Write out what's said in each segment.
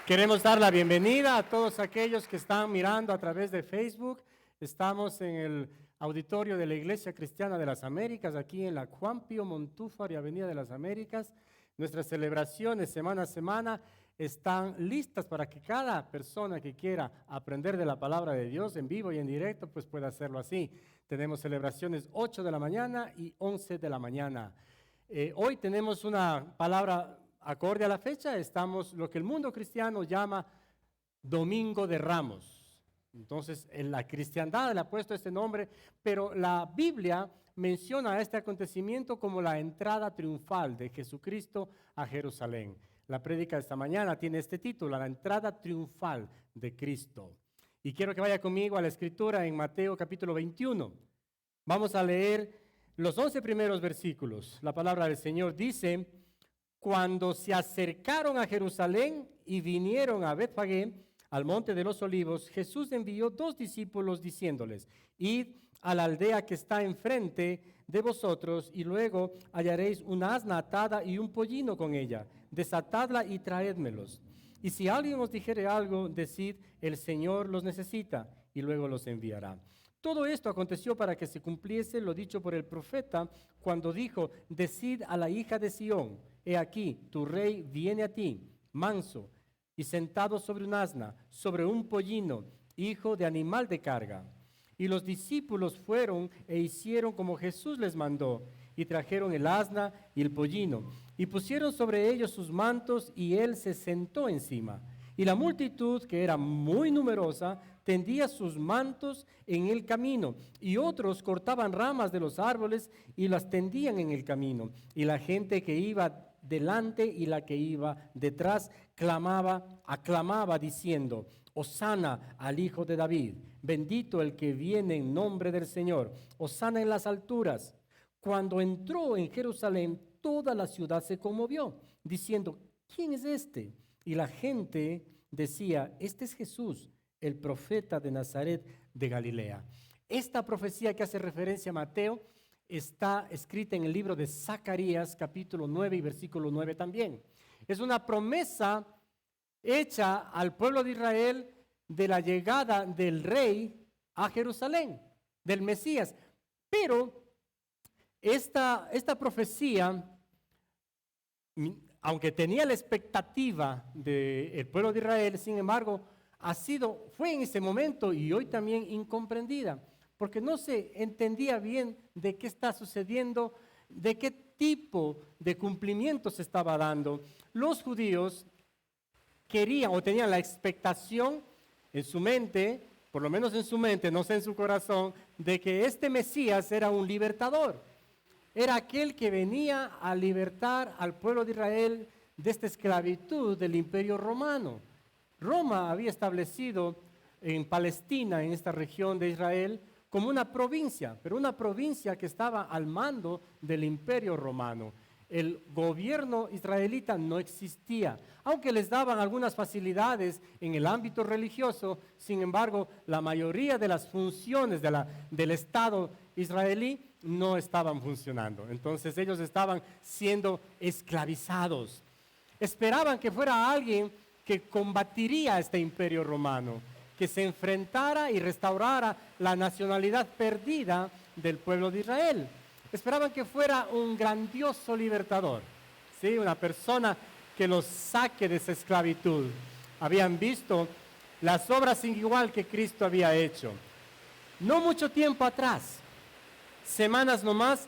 Queremos dar la bienvenida a todos aquellos que están mirando a través de Facebook. Estamos en el auditorio de la Iglesia Cristiana de las Américas, aquí en la Juan Pío Montúfar y Avenida de las Américas. Nuestras celebraciones semana a semana están listas para que cada persona que quiera aprender de la palabra de Dios en vivo y en directo, pues pueda hacerlo así. Tenemos celebraciones 8 de la mañana y 11 de la mañana. Hoy tenemos una palabra acorde a la fecha. Estamos lo que el mundo cristiano llama Domingo de Ramos. Entonces, la cristiandad le ha puesto este nombre, pero la Biblia menciona este acontecimiento como la entrada triunfal de Jesucristo a Jerusalén. La prédica de esta mañana tiene este título, la entrada triunfal de Cristo. Y quiero que vaya conmigo a la escritura en Mateo capítulo 21. Vamos a leer los 11 primeros versículos. La palabra del Señor dice: cuando se acercaron a Jerusalén y vinieron a Betfagé, al monte de los olivos, Jesús envió 2 discípulos diciéndoles: id a la aldea que está enfrente de vosotros y luego hallaréis una asna atada y un pollino con ella. Desatadla y traédmelos. Y si alguien os dijere algo, decid: el Señor los necesita, y luego los enviará. Todo esto aconteció para que se cumpliese lo dicho por el profeta cuando dijo: decid a la hija de Sión: he aquí, tu rey viene a ti, manso y sentado sobre un asna, sobre un pollino, hijo de animal de carga. Y los discípulos fueron e hicieron como Jesús les mandó, y trajeron el asna y el pollino, y pusieron sobre ellos sus mantos, y él se sentó encima. Y la multitud, que era muy numerosa, tendía sus mantos en el camino, y otros cortaban ramas de los árboles y las tendían en el camino. Y la gente que iba delante y la que iba detrás aclamaba diciendo: Hosana al Hijo de David, bendito el que viene en nombre del Señor, Hosana en las alturas. Cuando entró en Jerusalén, toda la ciudad se conmovió, diciendo: ¿quién es este? Y la gente decía: este es Jesús, el profeta de Nazaret de Galilea. Esta profecía que hace referencia a Mateo está escrita en el libro de Zacarías, capítulo 9 y versículo 9 también. Es una promesa hecha al pueblo de Israel de la llegada del rey a Jerusalén, del Mesías. Pero esta profecía, aunque tenía la expectativa del pueblo de Israel, sin embargo, fue en ese momento y hoy también incomprendida, porque no se entendía bien de qué está sucediendo, de qué tipo de cumplimiento se estaba dando. Los judíos querían o tenían la expectación en su mente, por lo menos en su mente, no sé en su corazón, de que este Mesías era un libertador. Era aquel que venía a libertar al pueblo de Israel de esta esclavitud del Imperio Romano. Roma había establecido en Palestina, en esta región de Israel, como una provincia, pero una provincia que estaba al mando del Imperio Romano. El gobierno israelita no existía, aunque les daban algunas facilidades en el ámbito religioso. Sin embargo, la mayoría de las funciones del Estado israelí no estaban funcionando. Entonces ellos estaban siendo esclavizados. Esperaban que fuera alguien que combatiría a este imperio romano, que se enfrentara y restaurara la nacionalidad perdida del pueblo de Israel. Esperaban que fuera un grandioso libertador, ¿sí? Una persona que los saque de esa esclavitud. Habían visto las obras sin igual que Cristo había hecho. No mucho tiempo atrás, semanas nomás,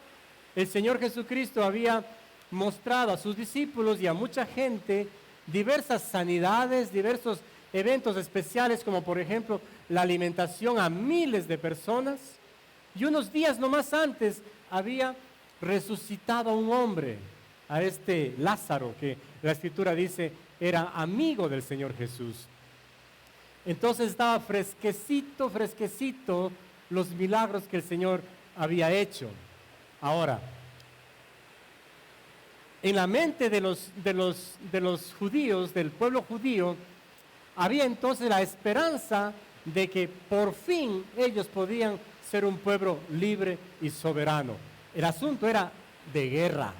el Señor Jesucristo había mostrado a sus discípulos y a mucha gente diversas sanidades, diversos eventos especiales, como por ejemplo la alimentación a miles de personas. Y unos días nomás antes había resucitado a un hombre, a este Lázaro, que la Escritura dice era amigo del Señor Jesús. Entonces estaba fresquecito los milagros que el Señor había hecho. Ahora, en la mente de los judíos, del pueblo judío, había entonces la esperanza de que por fin ellos podían ser un pueblo libre y soberano. El asunto era de guerra,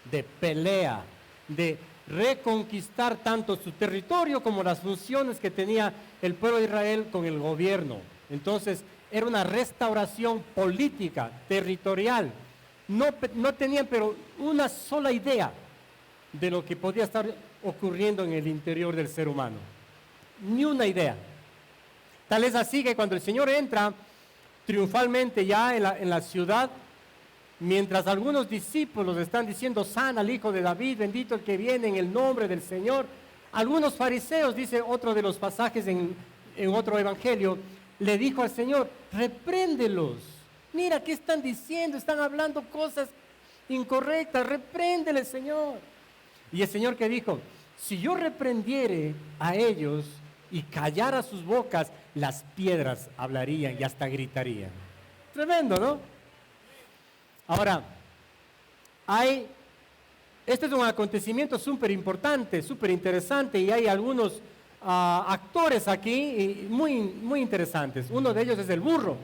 de pelea, de reconquistar tanto su territorio como las funciones que tenía el pueblo de Israel con el gobierno. Entonces, era una restauración política, territorial. No tenían pero una sola idea de lo que podía estar ocurriendo en el interior del ser humano. Ni una idea. Tal es así que cuando el Señor entra triunfalmente ya en la ciudad, mientras algunos discípulos están diciendo, sana al Hijo de David, bendito el que viene en el nombre del Señor, algunos fariseos, dice otro de los pasajes en otro evangelio, le dijo al Señor, repréndelos. Mira, ¿qué están diciendo? Están hablando cosas incorrectas, repréndele, Señor. Y el Señor que dijo, si yo reprendiere a ellos y callara sus bocas, las piedras hablarían y hasta gritarían. Tremendo, ¿no? Ahora, este es un acontecimiento súper importante, súper interesante, y hay algunos actores aquí muy, muy interesantes. Uno de ellos es el burro.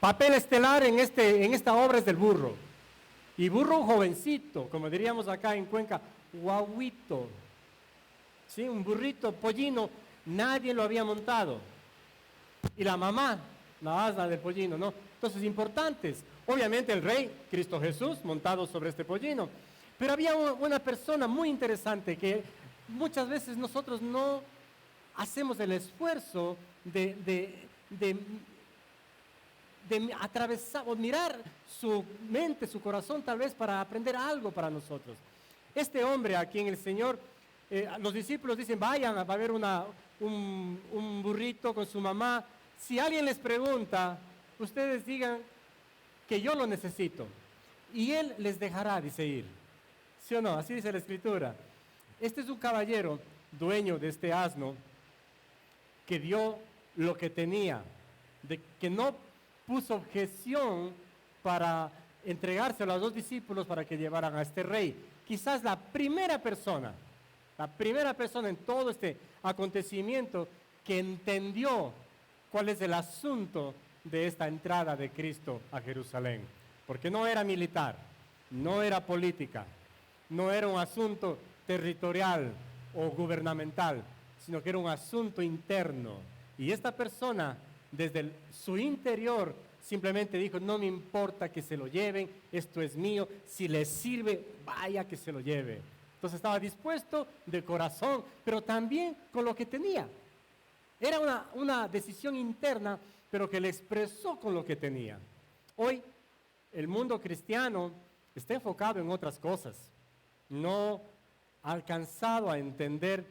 Papel estelar en esta obra es del burro. Y burro jovencito, como diríamos acá en Cuenca, guauito. ¿Sí? Un burrito pollino, nadie lo había montado. Y la mamá, la asna del pollino, ¿no? Entonces, importantes. Obviamente el rey, Cristo Jesús, montado sobre este pollino. Pero había una persona muy interesante que muchas veces nosotros no hacemos el esfuerzo de atravesar o mirar su mente, su corazón tal vez para aprender algo para nosotros. Este hombre a quien el Señor, los discípulos dicen, vayan, va a haber un burrito con su mamá. Si alguien les pregunta, ustedes digan que yo lo necesito y él les dejará, dice, ir. ¿Sí o no? Así dice la Escritura. Este es un caballero, dueño de este asno, que dio lo que tenía, que no puso objeción para entregarse a los dos discípulos para que llevaran a este rey. Quizás la primera persona en todo este acontecimiento que entendió cuál es el asunto de esta entrada de Cristo a Jerusalén. Porque no era militar, no era política, no era un asunto territorial o gubernamental, sino que era un asunto interno. Y esta persona, desde su interior, simplemente dijo, no me importa que se lo lleven, esto es mío, si les sirve, vaya que se lo lleve. Entonces estaba dispuesto de corazón, pero también con lo que tenía. Era una decisión interna, pero que le expresó con lo que tenía. Hoy, el mundo cristiano está enfocado en otras cosas. No ha alcanzado a entender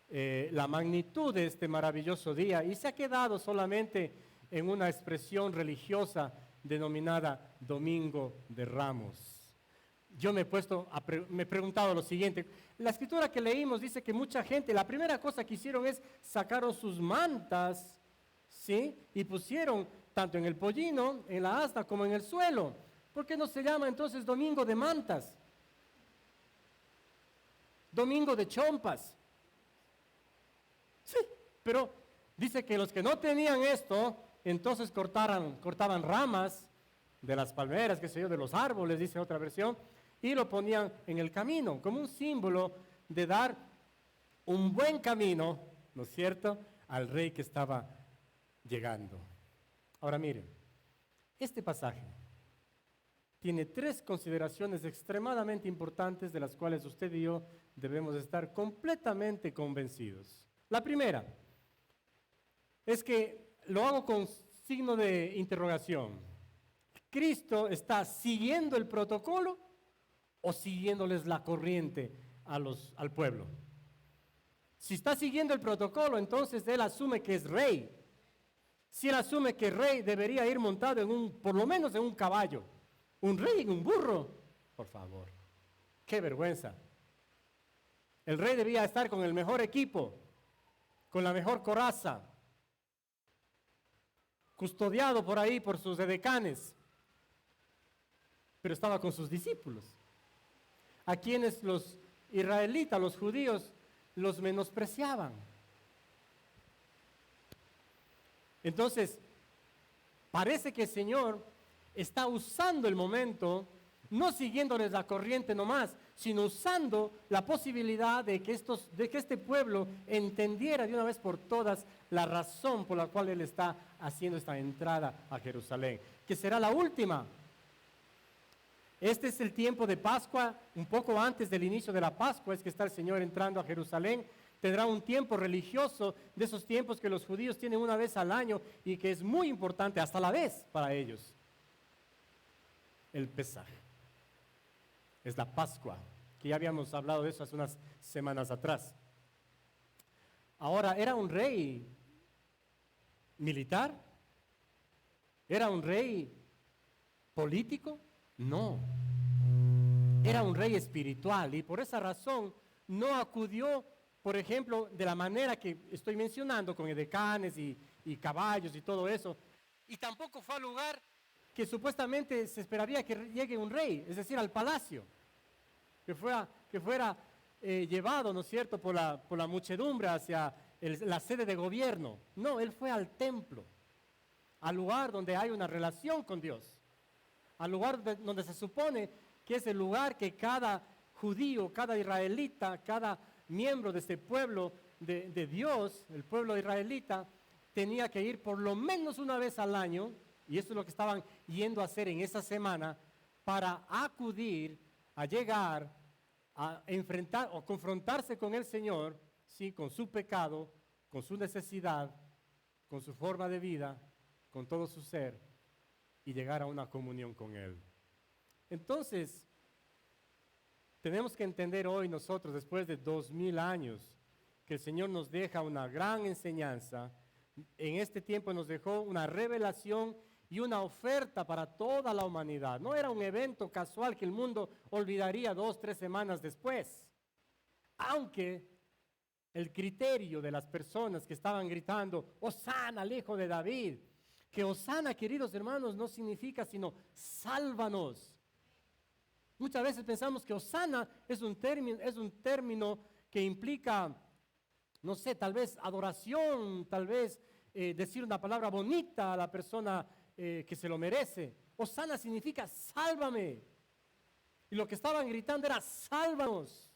la magnitud de este maravilloso día y se ha quedado solamente en una expresión religiosa denominada Domingo de Ramos. Yo me he preguntado lo siguiente. La escritura que leímos dice que mucha gente, la primera cosa que hicieron es sacaron sus mantas, ¿sí? Y pusieron tanto en el pollino, en la asna, como en el suelo. ¿Por qué no se llama entonces Domingo de Mantas? Domingo de Chompas. Sí, pero dice que los que no tenían esto, entonces cortaban ramas de las palmeras, qué sé yo, de los árboles, dice otra versión, y lo ponían en el camino, como un símbolo de dar un buen camino, ¿no es cierto?, al rey que estaba llegando. Ahora miren, este pasaje tiene tres consideraciones extremadamente importantes de las cuales usted y yo debemos estar completamente convencidos. La primera es que lo hago con signo de interrogación. ¿Cristo está siguiendo el protocolo o siguiéndoles la corriente al pueblo? Si está siguiendo el protocolo, entonces él asume que es rey. Si él asume que el rey debería ir montado por lo menos en un caballo, un rey en un burro, por favor, qué vergüenza. El rey debía estar con el mejor equipo, con la mejor coraza, custodiado por ahí por sus edecanes, pero estaba con sus discípulos, a quienes los israelitas, los judíos, los menospreciaban. Entonces, parece que el Señor está usando el momento no siguiéndoles la corriente nomás, sino usando la posibilidad de que este pueblo entendiera de una vez por todas la razón por la cual Él está haciendo esta entrada a Jerusalén, que será la última. Este es el tiempo de Pascua, un poco antes del inicio de la Pascua es que está el Señor entrando a Jerusalén. Tendrá un tiempo religioso, de esos tiempos que los judíos tienen una vez al año y que es muy importante hasta la vez para ellos. El Pesaj. Es la Pascua, que ya habíamos hablado de eso hace unas semanas atrás. Ahora, ¿era un rey militar? ¿Era un rey político? No. Era un rey espiritual y por esa razón no acudió, por ejemplo, de la manera que estoy mencionando, con edecanes y caballos y todo eso. Y tampoco fue al lugar que supuestamente se esperaría que llegue un rey, es decir, al palacio, que fuera llevado, ¿no es cierto?, por la muchedumbre hacia la sede de gobierno. No, él fue al templo, al lugar donde hay una relación con Dios, al lugar donde se supone que es el lugar que cada judío, cada israelita, cada miembro de este pueblo de Dios, el pueblo israelita, tenía que ir por lo menos una vez al año, y eso es lo que estaban yendo a hacer en esa semana, para acudir, a llegar, a enfrentar o confrontarse con el Señor, ¿sí?, con su pecado, con su necesidad, con su forma de vida, con todo su ser, y llegar a una comunión con Él. Entonces, tenemos que entender hoy nosotros, después de 2000 años, que el Señor nos deja una gran enseñanza. En este tiempo nos dejó una revelación y una oferta para toda la humanidad. No era un evento casual que el mundo olvidaría 2, 3 semanas después. Aunque el criterio de las personas que estaban gritando, Hosana al Hijo de David, que Hosana, queridos hermanos, no significa sino sálvanos. Muchas veces pensamos que Hosana es un término que implica, no sé, tal vez adoración, tal vez decir una palabra bonita a la persona que se lo merece. Hosana significa sálvame. Y lo que estaban gritando era sálvanos.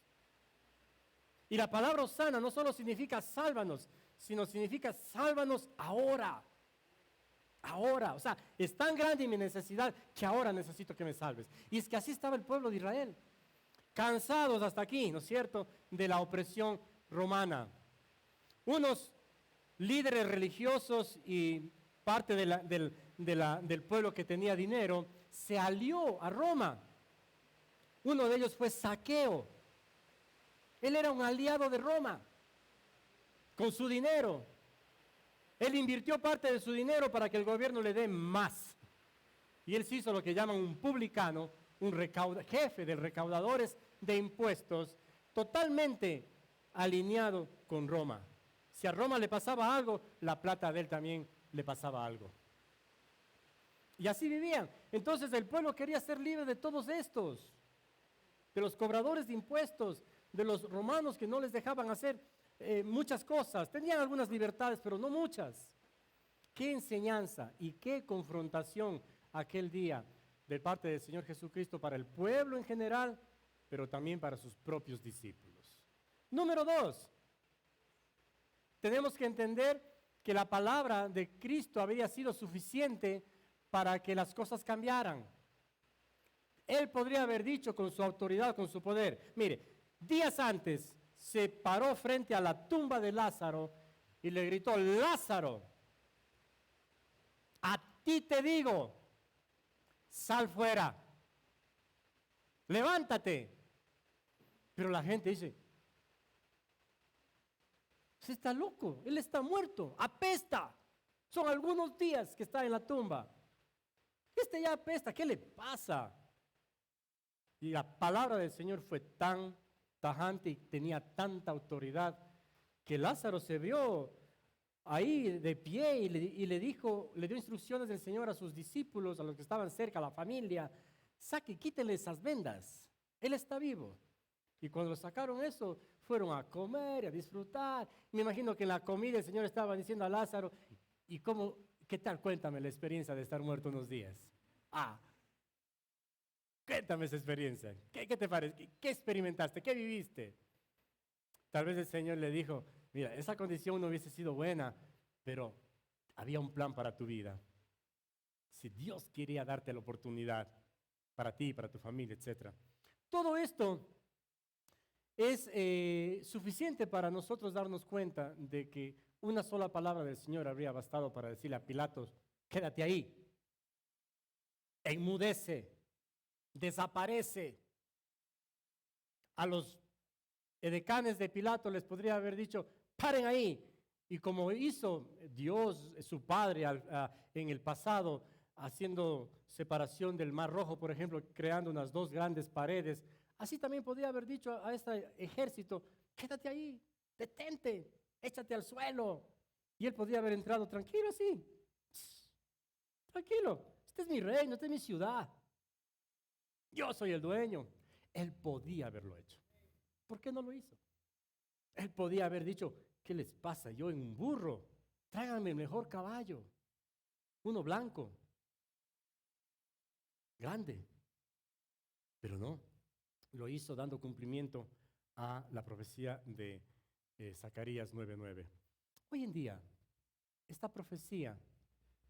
Y la palabra Hosana no solo significa sálvanos, sino significa sálvanos ahora. Ahora, o sea, es tan grande mi necesidad que ahora necesito que me salves. Y es que así estaba el pueblo de Israel, cansados hasta aquí, ¿no es cierto?, de la opresión romana. Unos líderes religiosos y parte del pueblo que tenía dinero se alió a Roma. Uno de ellos fue Zaqueo. Él era un aliado de Roma con su dinero. Él invirtió parte de su dinero para que el gobierno le dé más. Y él se hizo lo que llaman un publicano, jefe de recaudadores de impuestos, totalmente alineado con Roma. Si a Roma le pasaba algo, la plata de él también le pasaba algo. Y así vivían. Entonces el pueblo quería ser libre de todos estos, de los cobradores de impuestos, de los romanos que no les dejaban hacer muchas cosas. Tenían algunas libertades, pero no muchas. Qué enseñanza y qué confrontación aquel día de parte del Señor Jesucristo para el pueblo en general, pero también para sus propios discípulos. Número 2, tenemos que entender que la palabra de Cristo había sido suficiente para que las cosas cambiaran. Él podría haber dicho con su autoridad, con su poder, mire, días antes se paró frente a la tumba de Lázaro y le gritó, Lázaro, a ti te digo, sal fuera, levántate. Pero la gente dice, se está loco, él está muerto, apesta. Son algunos días que está en la tumba. Este ya apesta, ¿qué le pasa? Y la palabra del Señor fue tan tajante y tenía tanta autoridad que Lázaro se vio ahí de pie y le dio instrucciones del Señor a sus discípulos, a los que estaban cerca, a la familia, quítenle esas vendas, Él está vivo. Y cuando sacaron eso, fueron a comer, a disfrutar. Me imagino que en la comida el Señor estaba diciendo a Lázaro, ¿qué tal? Cuéntame la experiencia de estar muerto unos días. ¿Qué Cuéntame esa experiencia. ¿Qué te parece? ¿Qué experimentaste? ¿Qué viviste? Tal vez el Señor le dijo, mira, esa condición no hubiese sido buena, pero había un plan para tu vida. Si Dios quería darte la oportunidad para ti, para tu familia, etc. Todo esto es suficiente para nosotros darnos cuenta de que una sola palabra del Señor habría bastado para decirle a Pilatos, quédate ahí, enmudece, desaparece. A los edecanes de Pilato les podría haber dicho, paren ahí. Y como hizo Dios, su Padre, en el pasado, haciendo separación del Mar Rojo, por ejemplo, creando unas dos grandes paredes, así también podría haber dicho a este ejército, quédate ahí, detente, échate al suelo. Y él podría haber entrado tranquilo así, tranquilo, este es mi reino, esta es mi ciudad, yo soy el dueño. Él podía haberlo hecho. ¿Por qué no lo hizo? Él podía haber dicho, ¿qué les pasa? Yo en un burro, tráiganme el mejor caballo, uno blanco, grande. Pero no, lo hizo dando cumplimiento a la profecía de Zacarías 9:9. Hoy en día, esta profecía,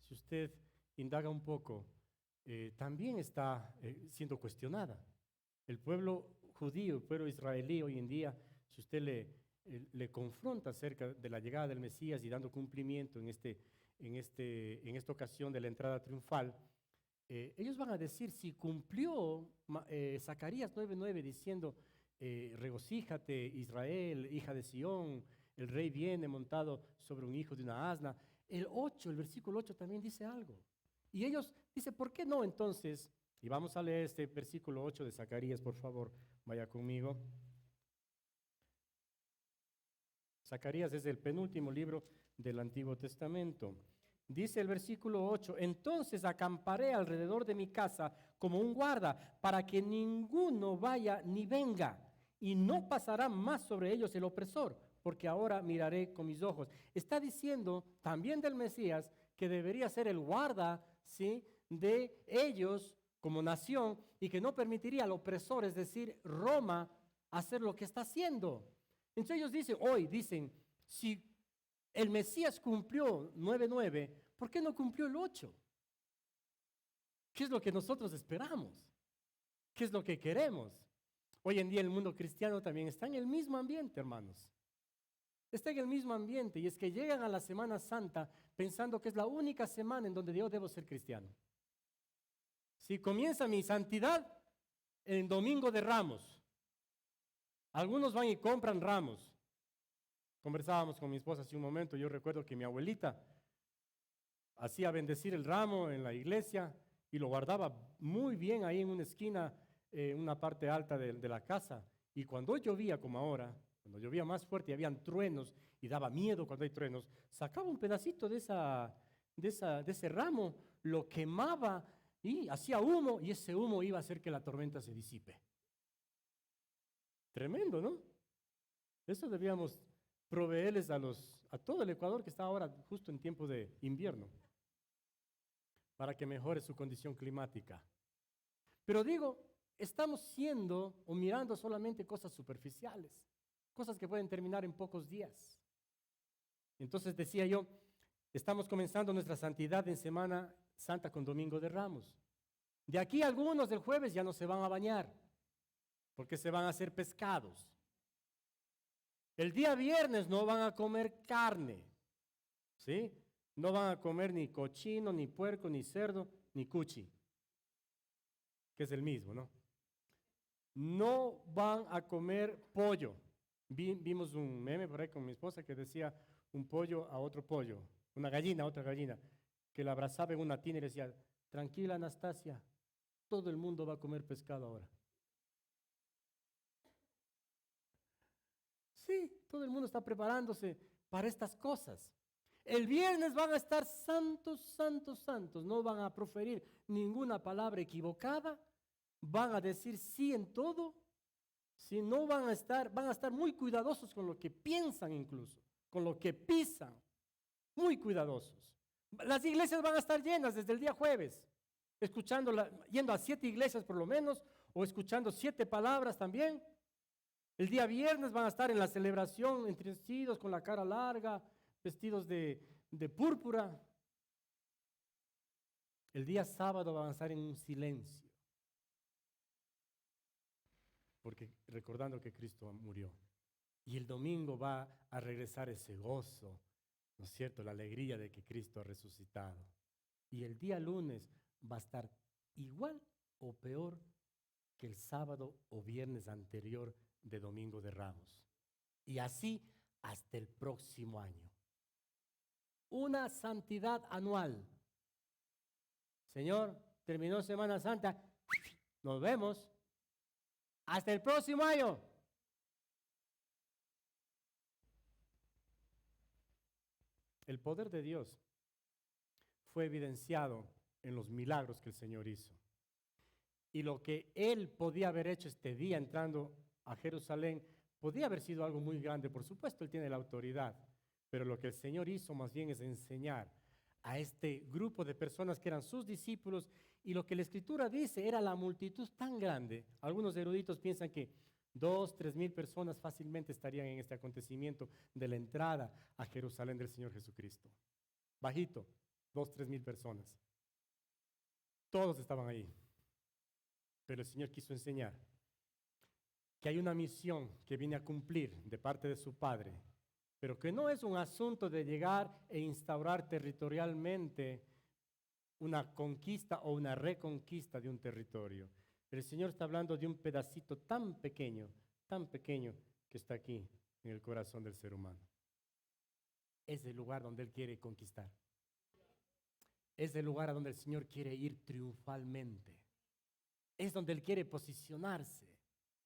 si usted indaga un poco, también está siendo cuestionada. El pueblo judío, el pueblo israelí hoy en día, si usted le confronta acerca de la llegada del Mesías y dando cumplimiento en esta ocasión de la entrada triunfal, ellos van a decir, si cumplió Zacarías 9:9 diciendo, regocíjate Israel, hija de Sión, el rey viene montado sobre un hijo de una asna. El versículo 8 también dice algo. Y ellos dicen, ¿por qué no entonces? Y vamos a leer este versículo 8 de Zacarías, por favor, vaya conmigo. Zacarías es el penúltimo libro del Antiguo Testamento. Dice el versículo 8, entonces acamparé alrededor de mi casa como un guarda para que ninguno vaya ni venga, y no pasará más sobre ellos el opresor, porque ahora miraré con mis ojos. Está diciendo también del Mesías que debería ser el guarda, ¿sí?, de ellos como nación y que no permitiría al opresor, es decir, Roma, hacer lo que está haciendo. Entonces ellos dicen, si el Mesías cumplió 9:9, ¿por qué no cumplió el 8? ¿Qué es lo que nosotros esperamos? ¿Qué es lo que queremos? Hoy en día el mundo cristiano también está en el mismo ambiente, hermanos. Está en el mismo ambiente, y es que llegan a la Semana Santa pensando que es la única semana en donde yo debo ser cristiano. Si comienza mi santidad en Domingo de Ramos, algunos van y compran ramos. Conversábamos con mi esposa hace un momento, yo recuerdo que mi abuelita hacía bendecir el ramo en la iglesia y lo guardaba muy bien ahí en una esquina, en una parte alta de la casa. Y cuando llovía como ahora, cuando llovía más fuerte y habían truenos y daba miedo cuando hay truenos, sacaba un pedacito de ese ramo, lo quemaba y hacía humo, y ese humo iba a hacer que la tormenta se disipe. Tremendo, ¿no? Eso debíamos proveerles a todo el Ecuador que está ahora justo en tiempo de invierno, para que mejore su condición climática. Pero digo, estamos siendo o mirando solamente cosas superficiales, cosas que pueden terminar en pocos días. Entonces decía yo, estamos comenzando nuestra santidad en Semana Santa con Domingo de Ramos. De aquí algunos del jueves ya no se van a bañar, porque se van a hacer pescados. El día viernes no van a comer carne, ¿sí? No van a comer ni cochino, ni puerco, ni cerdo, ni cuchi, que es el mismo, ¿no? No van a comer pollo. Vimos un meme por ahí con mi esposa que decía un pollo a otro pollo, una gallina a otra gallina, que la abrazaba en una tina y le decía, tranquila Anastasia, todo el mundo va a comer pescado ahora. Sí, todo el mundo está preparándose para estas cosas. El viernes van a estar santos, santos, santos. No van a proferir ninguna palabra equivocada. Van a decir sí en todo. Si no van a estar muy cuidadosos con lo que piensan incluso, con lo que pisan. Muy cuidadosos. Las iglesias van a estar llenas desde el día jueves. escuchando, yendo a 7 iglesias por lo menos, o escuchando 7 palabras también. El día viernes van a estar en la celebración, entristecidos, con la cara larga, vestidos de púrpura. El día sábado van a estar en un silencio, porque recordando que Cristo murió. Y el domingo va a regresar ese gozo, ¿no es cierto? La alegría de que Cristo ha resucitado. Y el día lunes va a estar igual o peor que el sábado o viernes anterior de Domingo de Ramos. Y así hasta el próximo año. Una santidad anual. Señor, terminó Semana Santa. Nos vemos. Hasta el próximo año. El poder de Dios fue evidenciado en los milagros que el Señor hizo. Y lo que Él podía haber hecho este día entrando a Jerusalén, podía haber sido algo muy grande. Por supuesto, Él tiene la autoridad. Pero lo que el Señor hizo más bien es enseñar a este grupo de personas que eran sus discípulos. Y lo que la Escritura dice era la multitud tan grande. Algunos eruditos piensan que 2,000-3,000 personas fácilmente estarían en este acontecimiento de la entrada a Jerusalén del Señor Jesucristo. Bajito, 2,000-3,000 personas. Todos estaban ahí. Pero el Señor quiso enseñar que hay una misión que viene a cumplir de parte de su Padre, pero que no es un asunto de llegar e instaurar territorialmente una conquista o una reconquista de un territorio. El Señor está hablando de un pedacito tan pequeño que está aquí en el corazón del ser humano. Es el lugar donde Él quiere conquistar. Es el lugar a donde el Señor quiere ir triunfalmente. Es donde Él quiere posicionarse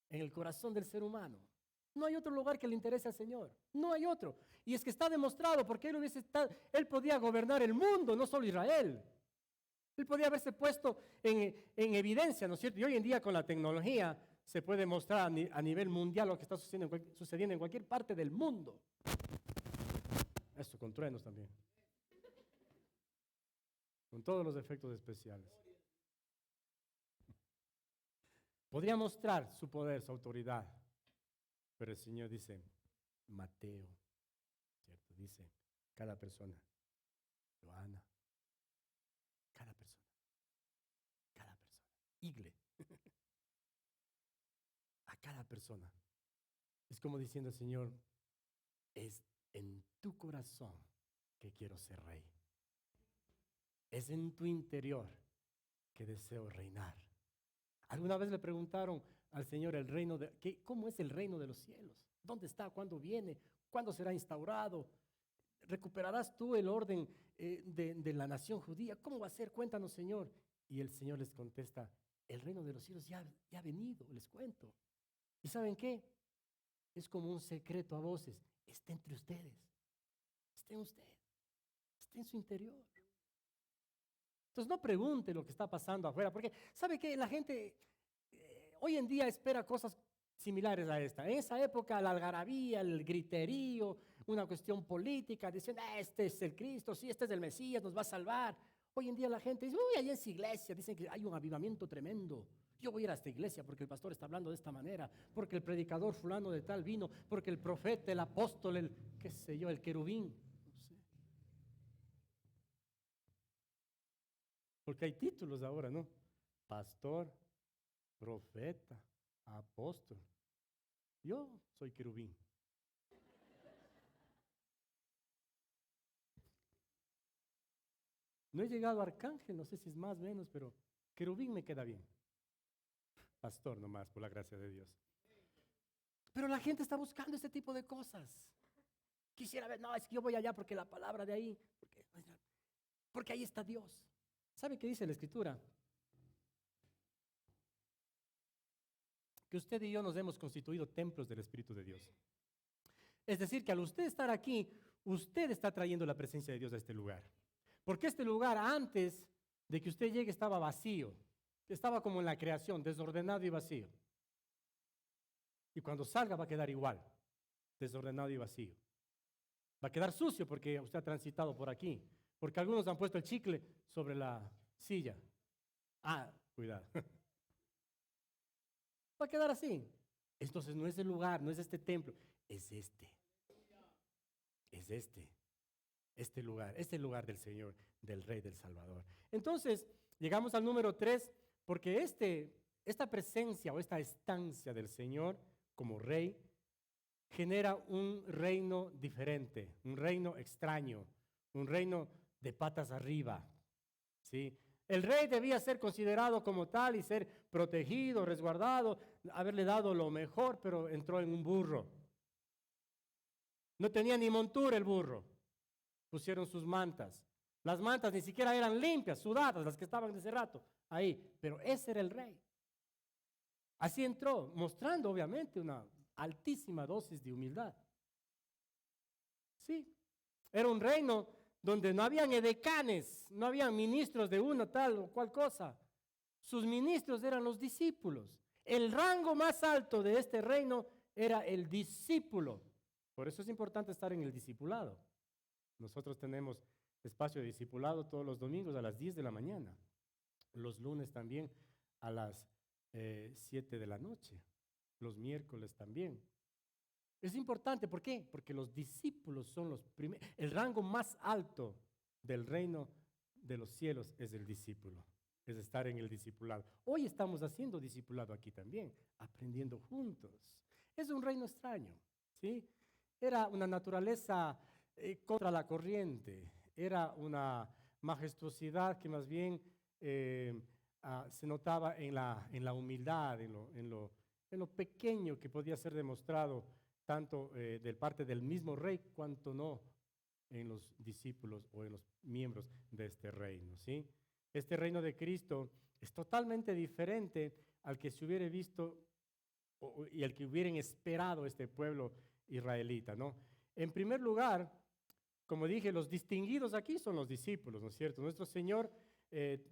en el corazón del ser humano. No hay otro lugar que le interese al Señor. No hay otro. Y es que está demostrado porque Él podía gobernar el mundo, no solo Israel. Él podía haberse puesto en evidencia, ¿no es cierto? Y hoy en día con la tecnología se puede mostrar a nivel mundial lo que está sucediendo en cualquier parte del mundo. Esto con truenos también. Con todos los efectos especiales. Podría mostrar su poder, su autoridad. Pero el Señor dice, Mateo, ¿cierto? Dice, cada persona, Joana, cada persona, Igle, a cada persona. Es como diciendo el Señor, es en tu corazón que quiero ser rey. Es en tu interior que deseo reinar. Alguna vez le preguntaron al Señor ¿cómo es el reino de los cielos? ¿Dónde está? ¿Cuándo viene? ¿Cuándo será instaurado? ¿Recuperarás tú el orden de la nación judía? ¿Cómo va a ser? Cuéntanos, Señor. Y el Señor les contesta, el reino de los cielos ya ha venido, les cuento. ¿Y saben qué? Es como un secreto a voces. Está entre ustedes. Está en usted. Está en su interior. Entonces no pregunte lo que está pasando afuera, porque ¿sabe qué? La gente hoy en día espera cosas similares a esta. En esa época la algarabía, el griterío, una cuestión política, diciendo, este es el Cristo, sí, este es el Mesías, nos va a salvar. Hoy en día la gente dice, uy, allá en su iglesia dicen que hay un avivamiento tremendo. Yo voy a ir a esta iglesia porque el pastor está hablando de esta manera, porque el predicador fulano de tal vino, porque el profeta, el apóstol, el querubín. No sé. Porque hay títulos ahora, ¿no? Pastor, profeta, apóstol. Yo soy querubín. No he llegado a arcángel, no sé si es más o menos, pero querubín me queda bien. Pastor nomás, por la gracia de Dios. Pero la gente está buscando este tipo de cosas. Quisiera ver, no, es que yo voy allá porque la palabra de ahí, porque ahí está Dios. ¿Sabe qué dice la Escritura? Que usted y yo nos hemos constituido templos del Espíritu de Dios. Es decir, que al usted estar aquí, usted está trayendo la presencia de Dios a este lugar. Porque este lugar antes de que usted llegue estaba vacío, estaba como en la creación, desordenado y vacío. Y cuando salga va a quedar igual, desordenado y vacío. Va a quedar sucio porque usted ha transitado por aquí, porque algunos han puesto el chicle sobre la silla. Cuidado. Va a quedar así. Entonces no es el lugar, no es este templo, es este. Es este lugar, este lugar del Señor, del Rey, del Salvador. Entonces, llegamos al número 3, porque esta presencia o esta estancia del Señor como Rey genera un reino diferente, un reino extraño, un reino de patas arriba, ¿sí? El rey debía ser considerado como tal y ser protegido, resguardado, haberle dado lo mejor, pero entró en un burro. No tenía ni montura el burro. Pusieron sus mantas. Las mantas ni siquiera eran limpias, sudadas, las que estaban de ese rato ahí, pero ese era el rey. Así entró, mostrando obviamente una altísima dosis de humildad. Sí, era un reino donde no habían edecanes, no habían ministros de una tal o cual cosa. Sus ministros eran los discípulos. El rango más alto de este reino era el discípulo. Por eso es importante estar en el discipulado. Nosotros tenemos espacio de discipulado todos los domingos a las 10 de la mañana. Los lunes también a las 7 de la noche. Los miércoles también. Es importante, ¿por qué? Porque los discípulos son los primeros. El rango más alto del reino de los cielos es el discípulo, es estar en el discipulado. Hoy estamos haciendo discipulado aquí también, aprendiendo juntos. Es un reino extraño, ¿sí? Era una naturaleza contra la corriente, era una majestuosidad que más bien se notaba en la humildad, en lo pequeño que podía ser demostrado tanto de parte del mismo rey, cuanto no en los discípulos o en los miembros de este reino, ¿sí? Este reino de Cristo es totalmente diferente al que se hubiera visto y al que hubieran esperado este pueblo israelita, ¿no? En primer lugar, como dije, los distinguidos aquí son los discípulos, ¿no es cierto? Nuestro Señor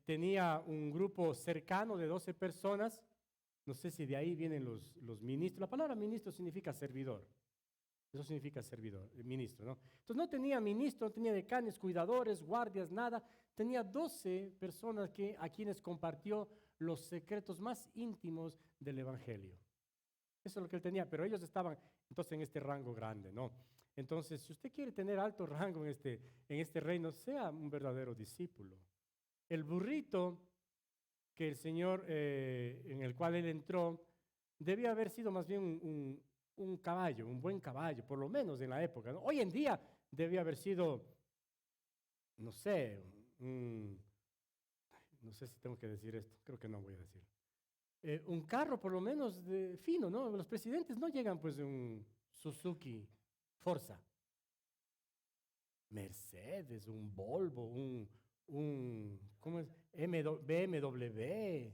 tenía un grupo cercano de 12 personas. No sé si de ahí vienen los ministros. La palabra ministro significa servidor. Eso significa servidor, ministro, ¿no? Entonces no tenía ministro, no tenía decanes, cuidadores, guardias, nada. Tenía 12 personas a quienes compartió los secretos más íntimos del Evangelio. Eso es lo que él tenía, pero ellos estaban entonces en este rango grande, ¿no? Entonces, si usted quiere tener alto rango en este reino, sea un verdadero discípulo. El burrito que el Señor, en el cual él entró, debía haber sido más bien un caballo, un buen caballo, por lo menos en la época, ¿no? Hoy en día debía haber sido, no sé, no sé si tengo que decir esto, creo que no voy a decir. Un carro por lo menos fino, ¿no? Los presidentes no llegan pues de un Suzuki Forza, Mercedes, un Volvo, ¿cómo es? BMW,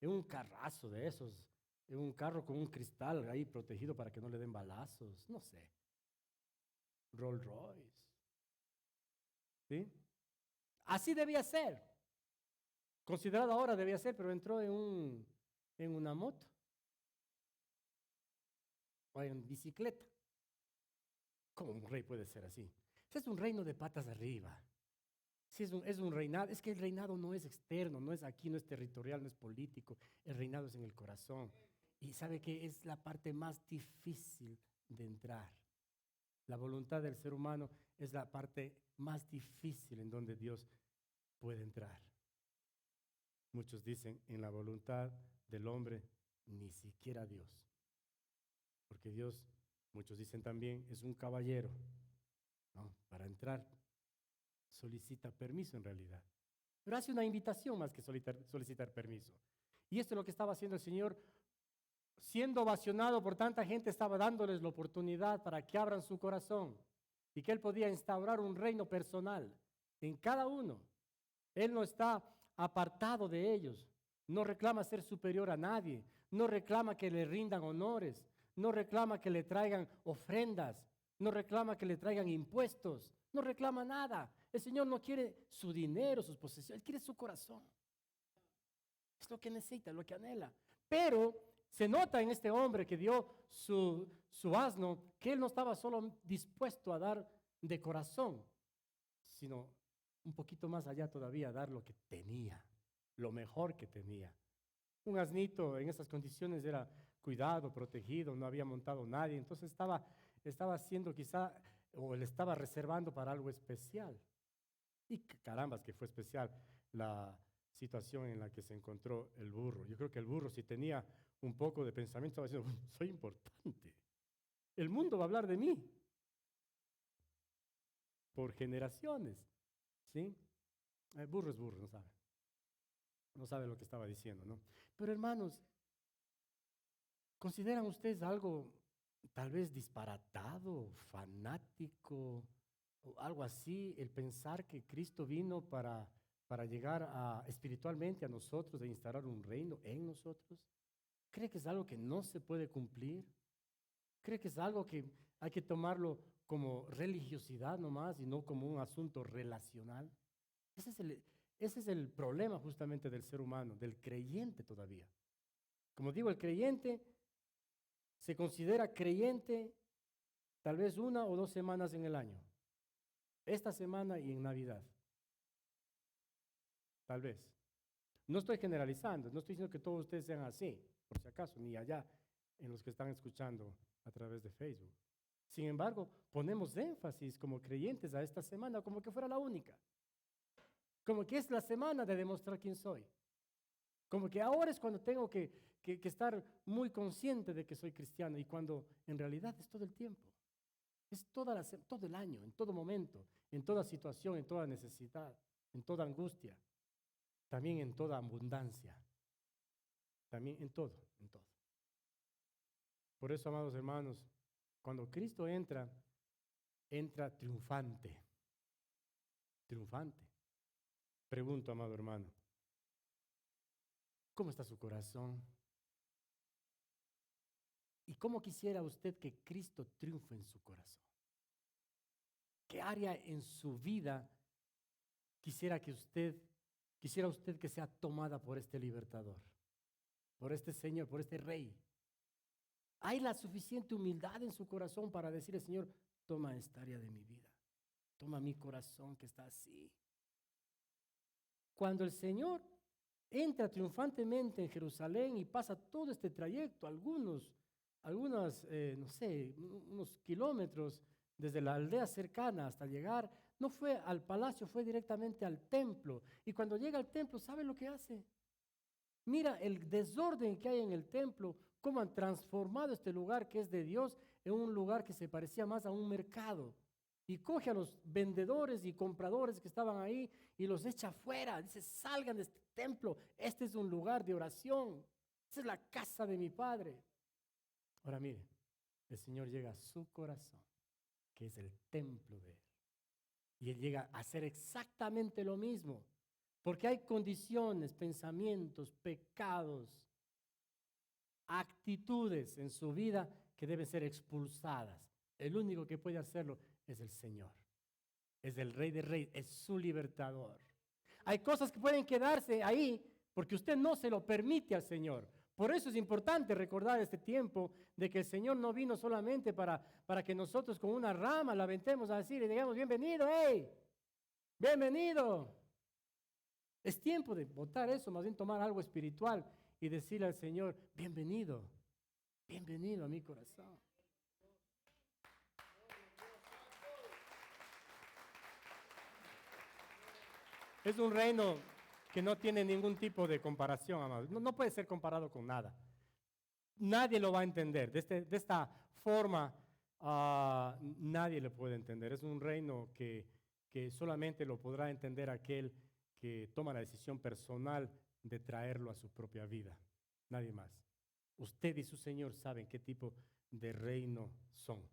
un carrazo de esos, un carro con un cristal ahí protegido para que no le den balazos, no sé. Rolls Royce, ¿sí? Así debía ser. Considerado ahora debía ser, pero entró en una moto o en bicicleta. ¿Cómo un rey puede ser así? Ese es un reino de patas arriba. Sí, es un reinado. Es que el reinado no es externo, no es aquí, no es territorial, no es político. El reinado es en el corazón. Y sabe que es la parte más difícil de entrar. La voluntad del ser humano es la parte más difícil en donde Dios puede entrar. Muchos dicen, en la voluntad del hombre, ni siquiera Dios. Porque Dios, muchos dicen también, es un caballero, ¿no? Para entrar solicita permiso en realidad. Pero hace una invitación más que solicitar permiso. Y esto es lo que estaba haciendo el Señor. Siendo ovacionado por tanta gente, estaba dándoles la oportunidad para que abran su corazón y que Él podía instaurar un reino personal en cada uno. Él no está apartado de ellos, no reclama ser superior a nadie, no reclama que le rindan honores, no reclama que le traigan ofrendas, no reclama que le traigan impuestos, no reclama nada. El Señor no quiere su dinero, sus posesiones, Él quiere su corazón. Es lo que necesita, lo que anhela. Pero se nota en este hombre que dio su asno que él no estaba solo dispuesto a dar de corazón, sino un poquito más allá todavía a dar lo que tenía. lo mejor que tenía. Un asnito en esas condiciones era cuidado, protegido, no había montado nadie, entonces estaba haciendo quizá, o le estaba reservando para algo especial. Y carambas que fue especial la situación en la que se encontró el burro. Yo creo que el burro, si tenía un poco de pensamiento, estaba diciendo, soy importante. El mundo va a hablar de mí por generaciones. ¿Sí? El burro es burro, no sabe. No sabe lo que estaba diciendo, ¿no? Pero hermanos, ¿consideran ustedes algo tal vez disparatado, fanático o algo así, el pensar que Cristo vino para llegar espiritualmente a nosotros e instaurar un reino en nosotros? ¿Cree que es algo que no se puede cumplir? ¿Cree que es algo que hay que tomarlo como religiosidad nomás y no como un asunto relacional? Ese es ese es el problema justamente del ser humano, del creyente todavía. Como digo, el creyente se considera creyente tal vez 1 o 2 semanas en el año. Esta semana y en Navidad. Tal vez. No estoy generalizando, no estoy diciendo que todos ustedes sean así, por si acaso, ni allá en los que están escuchando a través de Facebook. Sin embargo, ponemos énfasis como creyentes a esta semana como que fuera la única. Como que es la semana de demostrar quién soy. Como que ahora es cuando tengo que estar muy consciente de que soy cristiano y cuando en realidad es todo el tiempo. Es todo el año, en todo momento, en toda situación, en toda necesidad, en toda angustia, también en toda abundancia, también en todo, en todo. Por eso, amados hermanos, cuando Cristo entra, entra triunfante, triunfante. Pregunto, amado hermano, ¿cómo está su corazón? ¿Y cómo quisiera usted que Cristo triunfe en su corazón? ¿Qué área en su vida quisiera usted que sea tomada por este libertador, por este Señor, por este Rey? ¿Hay la suficiente humildad en su corazón para decirle, Señor, toma esta área de mi vida, toma mi corazón que está así? Cuando el Señor entra triunfantemente en Jerusalén y pasa todo este trayecto, no sé, unos kilómetros desde la aldea cercana hasta llegar, no fue al palacio, fue directamente al templo. Y cuando llega al templo, ¿sabe lo que hace? Mira el desorden que hay en el templo, cómo han transformado este lugar que es de Dios en un lugar que se parecía más a un mercado. Y coge a los vendedores y compradores que estaban ahí y los echa afuera. Dice, salgan de este templo. Este es un lugar de oración. Esta es la casa de mi Padre. Ahora mire, el Señor llega a su corazón, que es el templo de Él. Y Él llega a hacer exactamente lo mismo. Porque hay condiciones, pensamientos, pecados, actitudes en su vida que deben ser expulsadas. El único que puede hacerlo es el Señor. Es el Rey de Reyes, es su libertador. Hay cosas que pueden quedarse ahí porque usted no se lo permite al Señor. Por eso es importante recordar este tiempo de que el Señor no vino solamente para que nosotros con una rama la aventemos así y le digamos, bienvenido, hey, bienvenido. Es tiempo de botar eso, más bien tomar algo espiritual y decirle al Señor, bienvenido, bienvenido a mi corazón. Es un reino que no tiene ningún tipo de comparación, amados. No puede ser comparado con nada. Nadie lo va a entender. De esta forma, nadie lo puede entender. Es un reino que solamente lo podrá entender aquel que toma la decisión personal de traerlo a su propia vida. Nadie más. Usted y su Señor saben qué tipo de reino son.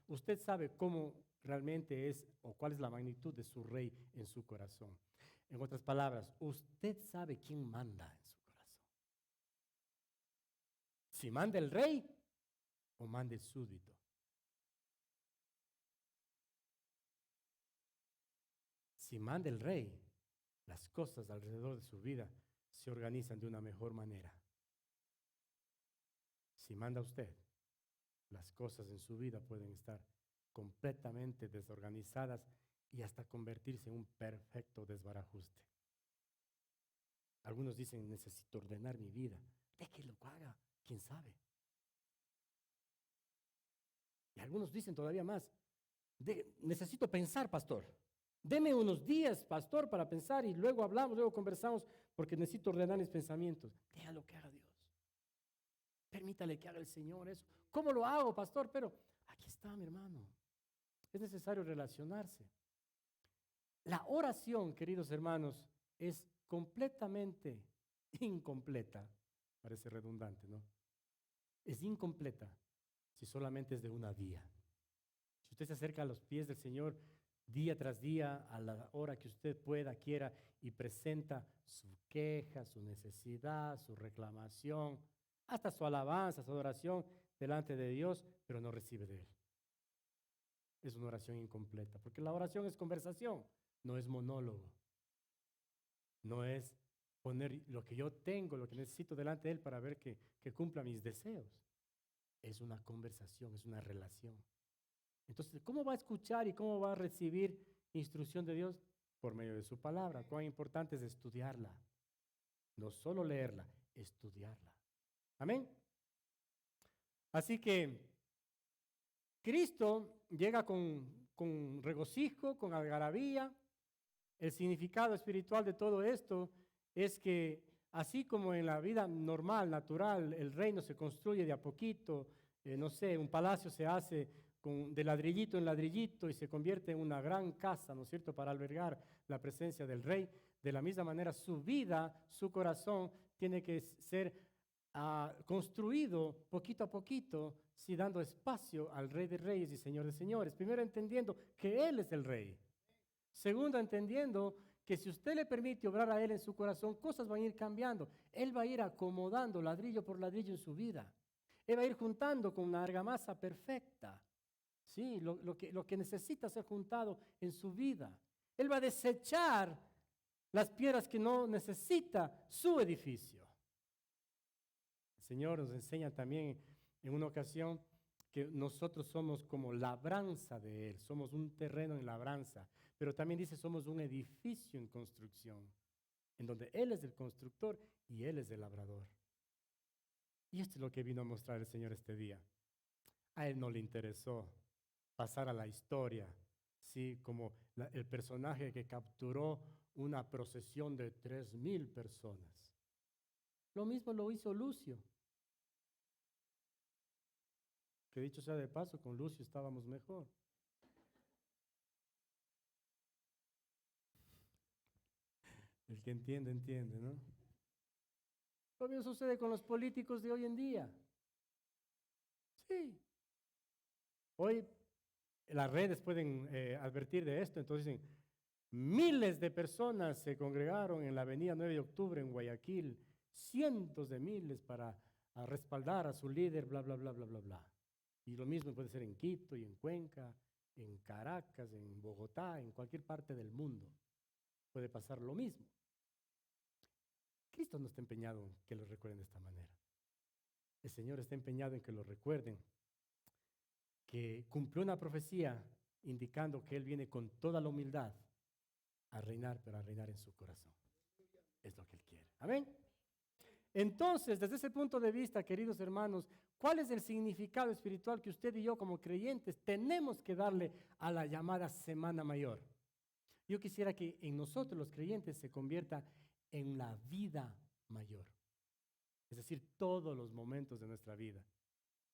Usted sabe cómo realmente es o cuál es la magnitud de su rey en su corazón. En otras palabras, usted sabe quién manda en su corazón. Si manda el rey o manda el súbdito. Si manda el rey, las cosas alrededor de su vida se organizan de una mejor manera. Si manda usted, las cosas en su vida pueden estar completamente desorganizadas y hasta convertirse en un perfecto desbarajuste. Algunos dicen, necesito ordenar mi vida. ¿De qué lo haga? ¿Quién sabe? Y algunos dicen todavía más, necesito pensar, pastor. Deme unos días, pastor, para pensar y luego hablamos, luego conversamos, porque necesito ordenar mis pensamientos. Déjalo que haga Dios. Permítale que haga el Señor eso. ¿Cómo lo hago, pastor? Pero aquí está, mi hermano. Es necesario relacionarse. La oración, queridos hermanos, es completamente incompleta. Parece redundante, ¿no? Es incompleta si solamente es de una vía. Si usted se acerca a los pies del Señor día tras día, a la hora que usted pueda, quiera, y presenta su queja, su necesidad, su reclamación, hasta su alabanza, su adoración delante de Dios, pero no recibe de Él. Es una oración incompleta, porque la oración es conversación, no es monólogo. No es poner lo que yo tengo, lo que necesito delante de Él para ver que cumpla mis deseos. Es una conversación, es una relación. Entonces, ¿cómo va a escuchar y cómo va a recibir instrucción de Dios? Por medio de su palabra. Cuán importante es estudiarla. No solo leerla, estudiarla. Amén. Así que Cristo llega con regocijo, con algarabía. El significado espiritual de todo esto es que así como en la vida normal, natural, el reino se construye de a poquito, no sé, un palacio se hace de ladrillito en ladrillito y se convierte en una gran casa, ¿no es cierto?, para albergar la presencia del rey. De la misma manera, su vida, su corazón, tiene que ser construido poquito a poquito, sí, dando espacio al Rey de Reyes y Señor de Señores. Primero entendiendo que Él es el Rey. Segundo, entendiendo que si usted le permite obrar a Él en su corazón, cosas van a ir cambiando. Él va a ir acomodando ladrillo por ladrillo en su vida. Él va a ir juntando con una argamasa perfecta. Sí, lo que necesita ser juntado en su vida. Él va a desechar las piedras que no necesita su edificio. El Señor nos enseña también en una ocasión que nosotros somos como labranza de Él, somos un terreno en labranza, pero también dice somos un edificio en construcción, en donde Él es el constructor y Él es el labrador. Y esto es lo que vino a mostrar el Señor este día. A Él no le interesó pasar a la historia, ¿sí? Como el personaje que capturó una procesión de 3,000 personas. Lo mismo lo hizo Lucio. Que dicho sea de paso, con Lucio estábamos mejor. El que entiende, entiende, ¿no? Lo mismo sucede con los políticos de hoy en día. Sí. Hoy las redes pueden advertir de esto, entonces dicen, miles de personas se congregaron en la avenida 9 de octubre en Guayaquil, cientos de miles para respaldar a su líder, bla, bla, bla, bla, bla, bla. Y lo mismo puede ser en Quito y en Cuenca, en Caracas, en Bogotá, en cualquier parte del mundo. Puede pasar lo mismo. Cristo no está empeñado en que lo recuerden de esta manera. El Señor está empeñado en que lo recuerden, que cumplió una profecía indicando que Él viene con toda la humildad a reinar, pero a reinar en su corazón. Es lo que Él quiere. Amén. Entonces, desde ese punto de vista, queridos hermanos, ¿cuál es el significado espiritual que usted y yo como creyentes tenemos que darle a la llamada Semana Mayor? Yo quisiera que en nosotros los creyentes se convierta en la vida mayor. Es decir, todos los momentos de nuestra vida.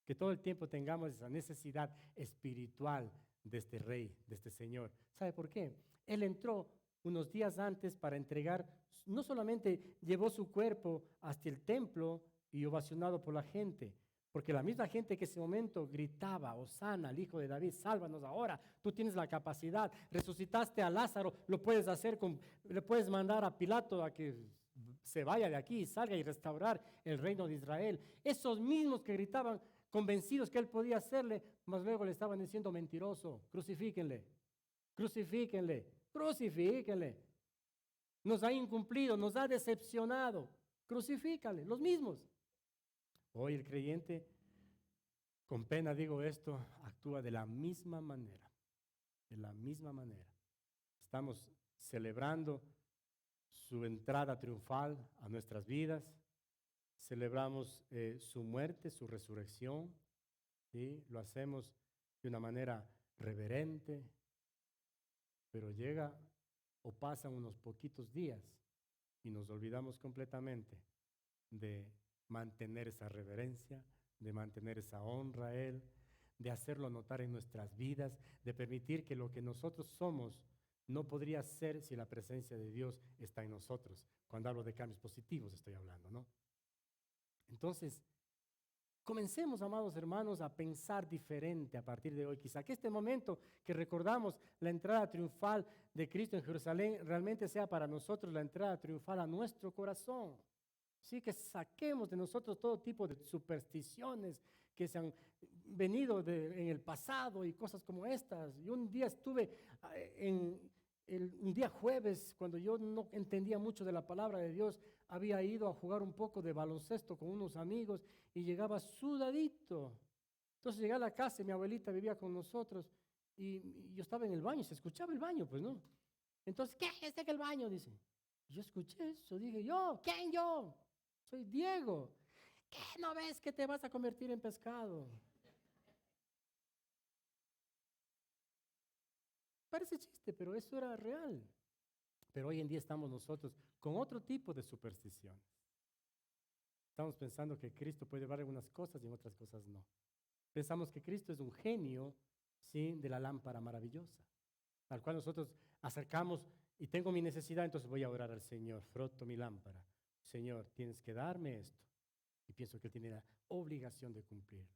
Que todo el tiempo tengamos esa necesidad espiritual de este Rey, de este Señor. ¿Sabe por qué? Él entró unos días antes para entregar, no solamente llevó su cuerpo hasta el templo y ovacionado por la gente, porque la misma gente que en ese momento gritaba, Hosana, al Hijo de David, sálvanos ahora, tú tienes la capacidad, resucitaste a Lázaro, lo puedes hacer, le puedes mandar a Pilato a que se vaya de aquí y salga y restaurar el reino de Israel. Esos mismos que gritaban, convencidos que él podía hacerle, mas luego le estaban diciendo mentiroso, crucifíquenle, crucifíquenle, crucifíquenle. Nos ha incumplido, nos ha decepcionado, crucifícale, los mismos. Hoy el creyente, con pena digo esto, actúa de la misma manera, de la misma manera. Estamos celebrando su entrada triunfal a nuestras vidas, celebramos su muerte, su resurrección, ¿sí? Lo hacemos de una manera reverente, pero llega o pasan unos poquitos días y nos olvidamos completamente de mantener esa reverencia, de mantener esa honra a Él, de hacerlo notar en nuestras vidas, de permitir que lo que nosotros somos no podría ser si la presencia de Dios está en nosotros. Cuando hablo de cambios positivos estoy hablando, ¿no? Entonces, comencemos, amados hermanos, a pensar diferente a partir de hoy. Quizá que este momento que recordamos la entrada triunfal de Cristo en Jerusalén realmente sea para nosotros la entrada triunfal a nuestro corazón. Sí, que saquemos de nosotros todo tipo de supersticiones que se han venido en el pasado y cosas como estas. Yo un día estuve un día jueves, cuando yo no entendía mucho de la palabra de Dios, había ido a jugar un poco de baloncesto con unos amigos y llegaba sudadito. Entonces llegué a la casa y mi abuelita vivía con nosotros y yo estaba en el baño, se escuchaba el baño, pues no. Entonces, ¿qué es que el baño? Dice. Yo escuché eso, dije, yo, ¿quién yo? Soy Diego. ¿Qué no ves que te vas a convertir en pescado? Parece chiste, pero eso era real. Pero hoy en día estamos nosotros con otro tipo de supersticiones. Estamos pensando que Cristo puede llevar algunas cosas y en otras cosas no. Pensamos que Cristo es un genio, ¿sí?, de la lámpara maravillosa, al cual nosotros acercamos y tengo mi necesidad, entonces voy a orar al Señor, froto mi lámpara. Señor, tienes que darme esto. Y pienso que Él tiene la obligación de cumplirlo.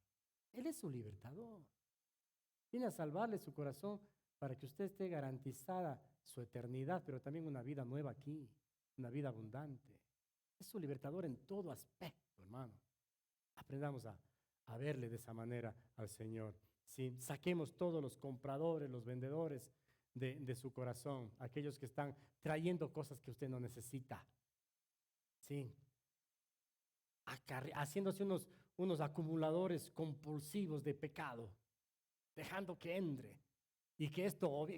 Él es su libertador. Viene a salvarle su corazón para que usted esté garantizada su eternidad, pero también una vida nueva aquí, una vida abundante. Es su libertador en todo aspecto, hermano. Aprendamos a verle de esa manera al Señor. ¿Sí? Saquemos todos los compradores, los vendedores de su corazón, aquellos que están trayendo cosas que usted no necesita. Sí, haciéndose unos acumuladores compulsivos de pecado, dejando que entre y que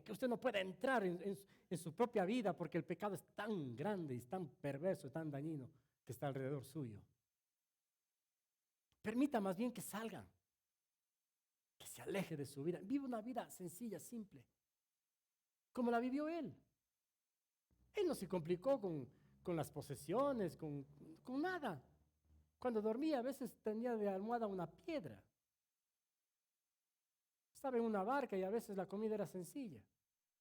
que usted no pueda entrar en su propia vida porque el pecado es tan grande, es tan perverso, es tan dañino que está alrededor suyo. Permita más bien que salgan, que se aleje de su vida. Vive una vida sencilla, simple, como la vivió él. Él no se complicó con las posesiones, con nada. Cuando dormía a veces tenía de almohada una piedra. Estaba en una barca y a veces la comida era sencilla,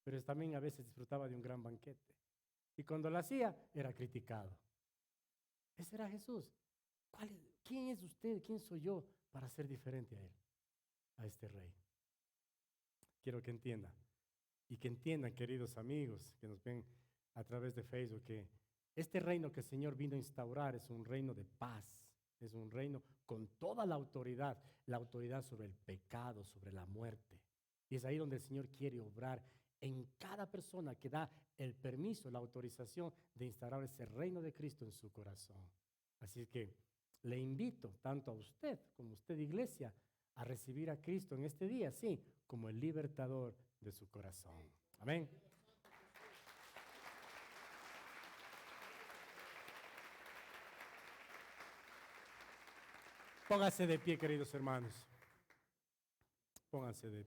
pero también a veces disfrutaba de un gran banquete. Y cuando lo hacía, era criticado. Ese era Jesús. ¿Quién es usted? ¿Quién soy yo para ser diferente a Él, a este Rey? Quiero que entiendan. Y que entiendan, queridos amigos, que nos ven a través de Facebook, que este reino que el Señor vino a instaurar es un reino de paz, es un reino con toda la autoridad sobre el pecado, sobre la muerte. Y es ahí donde el Señor quiere obrar en cada persona que da el permiso, la autorización de instaurar ese reino de Cristo en su corazón. Así que le invito tanto a usted como a usted, iglesia, a recibir a Cristo en este día, sí, como el libertador de su corazón. Amén. Pónganse de pie, queridos hermanos. Pónganse de pie.